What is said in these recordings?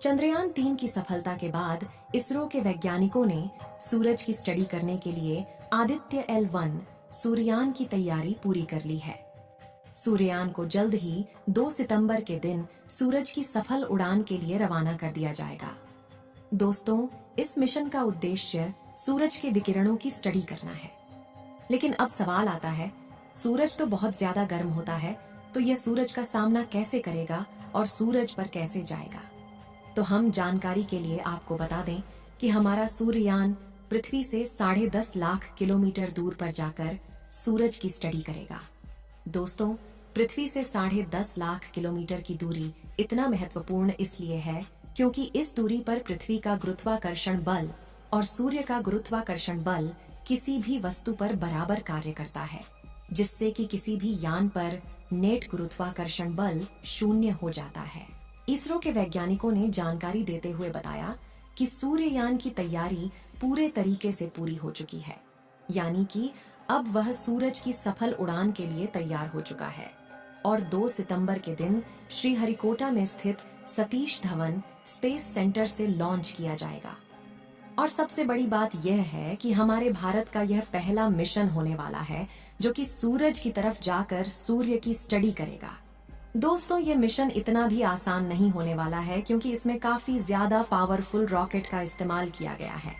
चंद्रयान 3 की सफलता के बाद इसरो के वैज्ञानिकों ने सूरज की स्टडी करने के लिए आदित्य L1 सूर्ययान की तैयारी पूरी कर ली है। सूर्ययान को जल्द ही 2 सितंबर के दिन सूरज की सफल उड़ान के लिए रवाना कर दिया जाएगा। दोस्तों, इस मिशन का उद्देश्य सूरज के विकिरणों की स्टडी करना है। लेकिन अब सवाल आता है, सूरज तो बहुत ज्यादा गर्म होता है, तो यह सूरज का सामना कैसे करेगा और सूरज पर कैसे जाएगा? तो हम जानकारी के लिए आपको बता दें कि हमारा सूर्ययान पृथ्वी से 10.5 लाख किलोमीटर दूर पर जाकर सूरज की स्टडी करेगा। दोस्तों, पृथ्वी से 10.5 लाख किलोमीटर की दूरी इतना महत्वपूर्ण इसलिए है क्योंकि इस दूरी पर पृथ्वी का गुरुत्वाकर्षण बल और सूर्य का गुरुत्वाकर्षण बल किसी भी वस्तु पर बराबर कार्य करता है, जिससे कि किसी भी यान पर नेट गुरुत्वाकर्षण बल 0 हो जाता है। इसरो के वैज्ञानिकों ने जानकारी देते हुए बताया कि सूर्ययान की तैयारी पूरे तरीके से पूरी हो चुकी है, यानी कि अब वह सूरज की सफल उड़ान के लिए तैयार हो चुका है और 2 सितंबर के दिन श्रीहरिकोटा में स्थित सतीश धवन स्पेस सेंटर से लॉन्च किया जाएगा। और सबसे बड़ी बात यह है कि हमारे भारत का यह पहला मिशन होने वाला है जो कि सूरज की तरफ जाकर सूर्य की स्टडी करेगा। दोस्तों, ये मिशन इतना भी आसान नहीं होने वाला है क्योंकि इसमें काफी ज्यादा पावरफुल रॉकेट का इस्तेमाल किया गया है।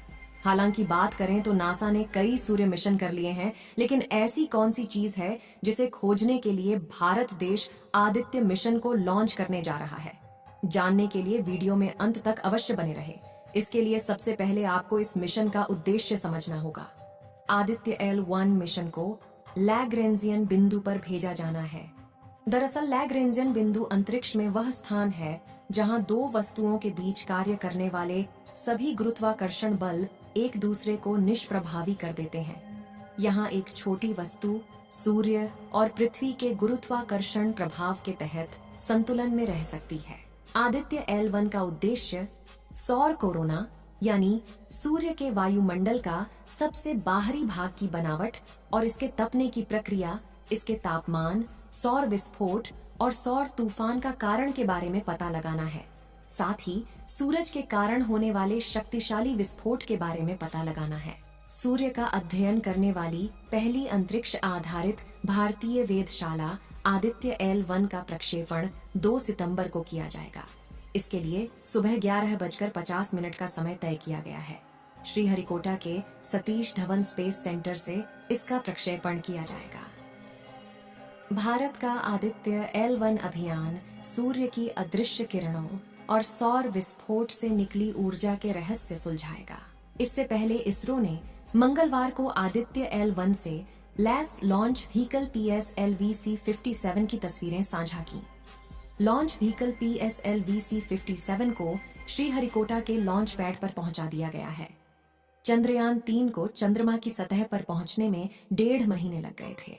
हालांकि बात करें तो नासा ने कई सूर्य मिशन कर लिए हैं, लेकिन ऐसी कौन सी चीज है जिसे खोजने के लिए भारत देश आदित्य मिशन को लॉन्च करने जा रहा है? जानने के लिए वीडियो में अंत तक अवश्य बने रहे। इसके लिए सबसे पहले आपको इस मिशन का उद्देश्य समझना होगा। आदित्य L1 मिशन को लैग्रेंजियन बिंदु पर भेजा जाना है। दरअसल लैग्रेंजियन बिंदु अंतरिक्ष में वह स्थान है जहां 2 वस्तुओं के बीच कार्य करने वाले सभी गुरुत्वाकर्षण बल एक दूसरे को निष्प्रभावी कर देते हैं। यहाँ एक छोटी वस्तु सूर्य और पृथ्वी के गुरुत्वाकर्षण प्रभाव के तहत संतुलन में रह सकती है। आदित्य L1 का उद्देश्य सौर कोरोना यानी सूर्य के वायुमंडल का सबसे बाहरी भाग की बनावट और इसके तपने की प्रक्रिया, इसके तापमान, सौर विस्फोट और सौर तूफान का कारण के बारे में पता लगाना है। साथ ही सूरज के कारण होने वाले शक्तिशाली विस्फोट के बारे में पता लगाना है। सूर्य का अध्ययन करने वाली पहली अंतरिक्ष आधारित भारतीय वेधशाला आदित्य L1 का प्रक्षेपण 2 सितंबर को किया जाएगा। इसके लिए सुबह 11:50 का समय तय किया गया है। श्रीहरिकोटा के सतीश धवन स्पेस सेंटर से इसका प्रक्षेपण किया जाएगा। भारत का आदित्य L1 अभियान सूर्य की अदृश्य किरणों और सौर विस्फोट से निकली ऊर्जा के रहस्य सुलझाएगा। इससे पहले इसरो ने मंगलवार को आदित्य L1 से लैस लॉन्च व्हीकल PSLV-C57 की तस्वीरें साझा की। लॉन्च व्हीकल PSLV-C57 को श्रीहरिकोटा के लॉन्च पैड पर पहुंचा दिया गया है। चंद्रयान 3 को चंद्रमा की सतह पर पहुंचने में 1.5 महीने लग गए थे,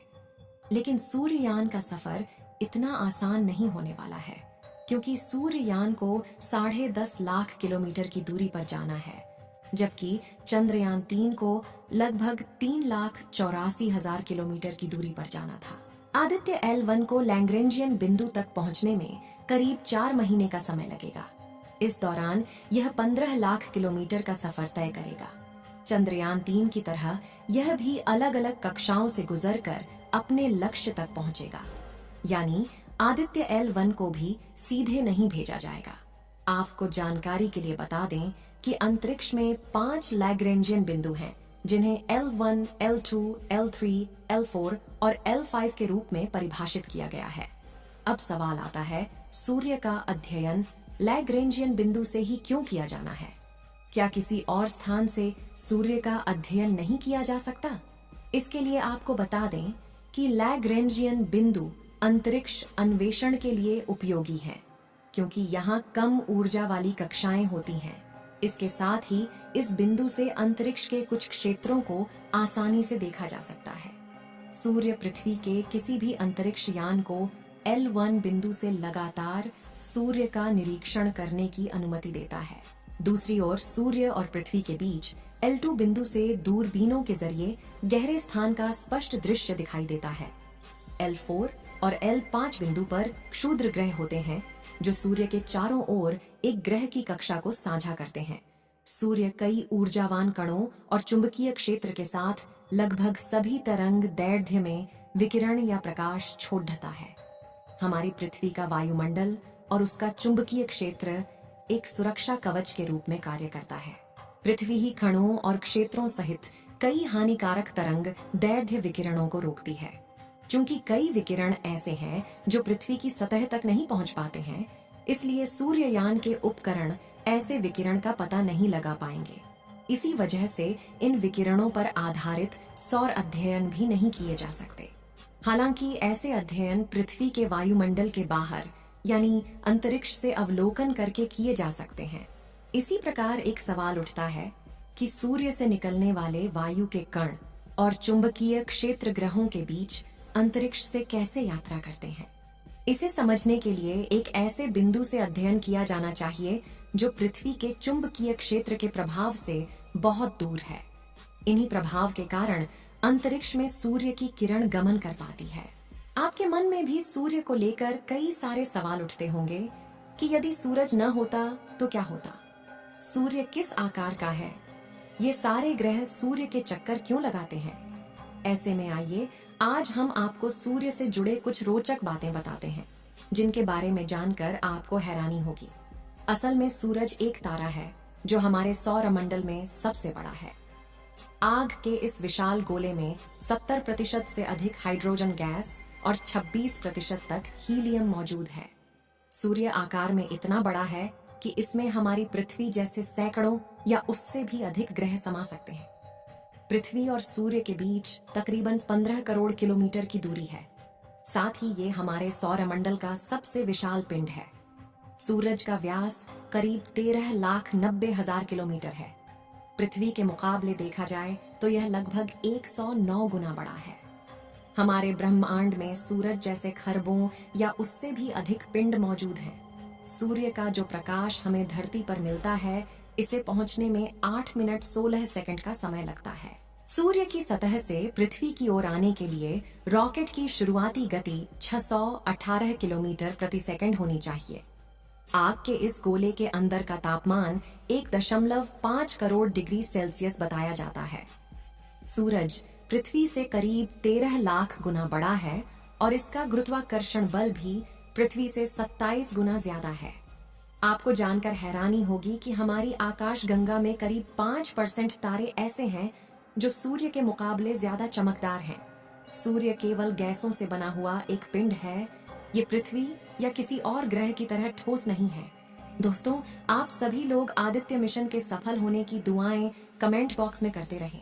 लेकिन सूर्ययान का सफर इतना आसान नहीं होने वाला है क्योंकि सूर्ययान को 10.5 लाख किलोमीटर की दूरी पर जाना है, जबकि चंद्रयान 3 को लगभग 3,84,000 किलोमीटर की दूरी पर जाना था। आदित्य L1 को लैग्रेंजियन बिंदु तक पहुंचने में करीब 4 महीने का समय लगेगा। इस दौरान यह 15 लाख किलोमीटर का सफर तय करेगा। चंद्रयान 3 की तरह यह भी अलग अलग कक्षाओं से गुजरकर अपने लक्ष्य तक पहुंचेगा, यानी आदित्य L1 को भी सीधे नहीं भेजा जाएगा। आपको जानकारी के लिए बता दें कि अंतरिक्ष में 5 लैग्रेंजियन बिंदु हैं, जिन्हें L1, L2, L3, L4 और L5 के रूप में परिभाषित किया गया है। अब सवाल आता है, सूर्य का अध्ययन लैग्रेंजियन बिंदु से ही क्यों किया जाना है? क्या किसी और स्थान से सूर्य का अध्ययन नहीं किया जा सकता? इसके लिए आपको बता दें कि लैग्रेंजियन बिंदु अंतरिक्ष अन्वेषण के लिए उपयोगी है क्योंकि यहाँ कम ऊर्जा वाली कक्षाएं होती हैं। इसके साथ ही इस बिंदु से अंतरिक्ष के कुछ क्षेत्रों को आसानी से देखा जा सकता है। सूर्य पृथ्वी के किसी भी अंतरिक्ष यान को L1 बिंदु से लगातार सूर्य का निरीक्षण करने की अनुमति देता है। दूसरी ओर सूर्य और पृथ्वी के बीच L2 बिंदु से दूरबीनों के जरिए गहरे स्थान का स्पष्ट दृश्य दिखाई देता है। L4 और L5 बिंदु पर क्षुद्र ग्रह होते हैं, जो सूर्य के चारों ओर एक ग्रह की कक्षा को साझा करते हैं। सूर्य कई ऊर्जावान कणों और चुंबकीय क्षेत्र के साथ लगभग सभी तरंग दैर्ध्य में विकिरण या प्रकाश छोड़ता है। हमारी पृथ्वी का वायुमंडल और उसका चुंबकीय क्षेत्र एक सुरक्षा कवच के रूप में कार्य करता है। पृथ्वी ही कणों और क्षेत्रों सहित कई हानिकारक तरंग दैर्ध्य विकिरणों को रोकती है। चूंकि कई विकिरण ऐसे हैं जो पृथ्वी की सतह तक नहीं पहुंच पाते हैं, इसलिए सूर्ययान के उपकरण ऐसे विकिरण का पता नहीं लगा पाएंगे। इसी वजह से इन विकिरणों पर आधारित सौर अध्ययन भी नहीं किए जा सकते। हालांकि ऐसे अध्ययन पृथ्वी के वायुमंडल के बाहर यानी अंतरिक्ष से अवलोकन करके किए जा सकते हैं। इसी प्रकार एक सवाल उठता है कि सूर्य से निकलने वाले वायु के कण और चुंबकीय क्षेत्र ग्रहों के बीच अंतरिक्ष से कैसे यात्रा करते हैं। इसे समझने के लिए एक ऐसे बिंदु से अध्ययन किया जाना चाहिए जो पृथ्वी के चुंबकीय क्षेत्र के प्रभाव से बहुत दूर है। इन्हीं प्रभाव के कारण अंतरिक्ष में सूर्य की किरण गमन कर पाती है। आपके मन में भी सूर्य को लेकर कई सारे सवाल उठते होंगे कि यदि सूरज न होता तो क्या होता, सूर्य किस आकार का है, ये सारे ग्रह सूर्य के चक्कर क्यों लगाते हैं। ऐसे में आइए आज हम आपको सूर्य से जुड़े कुछ रोचक बातें बताते हैं, जिनके बारे में जानकर आपको हैरानी होगी। असल में सूरज एक तारा है जो हमारे सौर मंडल में सबसे बड़ा है। आग के इस विशाल गोले में 70% से अधिक हाइड्रोजन गैस और 26% तक हीलियम मौजूद है। सूर्य आकार में इतना बड़ा है कि इसमें हमारी पृथ्वी जैसे सैकड़ों या उससे भी अधिक ग्रह समा सकते हैं। पृथ्वी और सूर्य के बीच तकरीबन 15 करोड़ किलोमीटर की दूरी है। साथ ही ये हमारे सौरमंडल का सबसे विशाल पिंड है। सूरज का व्यास करीब 13,90,000 किलोमीटर है। पृथ्वी के मुकाबले देखा जाए तो यह लगभग 109 गुना बड़ा है। हमारे ब्रह्मांड में सूरज जैसे खरबों या उससे भी अधिक पिंड मौजूद हैं। सूर्य का जो प्रकाश हमें धरती पर मिलता है, इसे पहुंचने में 8 मिनट 16 सेकंड का समय लगता है। सूर्य की सतह से पृथ्वी की ओर आने के लिए रॉकेट की शुरुआती गति 618 किलोमीटर प्रति सेकंड होनी चाहिए। आग के इस गोले के अंदर का तापमान 1.5 करोड़ डिग्री सेल्सियस बताया जाता है। सूरज पृथ्वी से करीब 13 लाख गुना बड़ा है और इसका गुरुत्वाकर्षण बल भी पृथ्वी से 27 गुना ज्यादा है। आपको जानकर हैरानी होगी कि हमारी आकाशगंगा में करीब 5% तारे ऐसे हैं जो सूर्य के मुकाबले ज्यादा चमकदार हैं। सूर्य केवल गैसों से बना हुआ एक पिंड है। ये पृथ्वी या किसी और ग्रह की तरह ठोस नहीं है। दोस्तों, आप सभी लोग आदित्य मिशन के सफल होने की दुआएं कमेंट बॉक्स में करते रहें,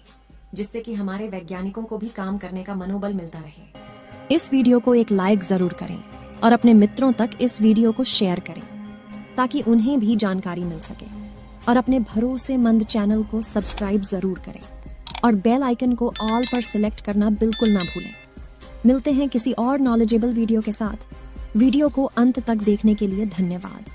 जिससे कि हमारे वैज्ञानिकों को भी काम करने का मनोबल मिलता रहे। इस वीडियो को एक लाइक जरूर करें और अपने मित्रों तक इस वीडियो को शेयर करें ताकि उन्हें भी जानकारी मिल सके। और अपने भरोसेमंद चैनल को सब्सक्राइब जरूर करें और बेल आइकन को ऑल पर सिलेक्ट करना बिल्कुल ना भूलें। मिलते हैं किसी और नॉलेजेबल वीडियो के साथ। वीडियो को अंत तक देखने के लिए धन्यवाद।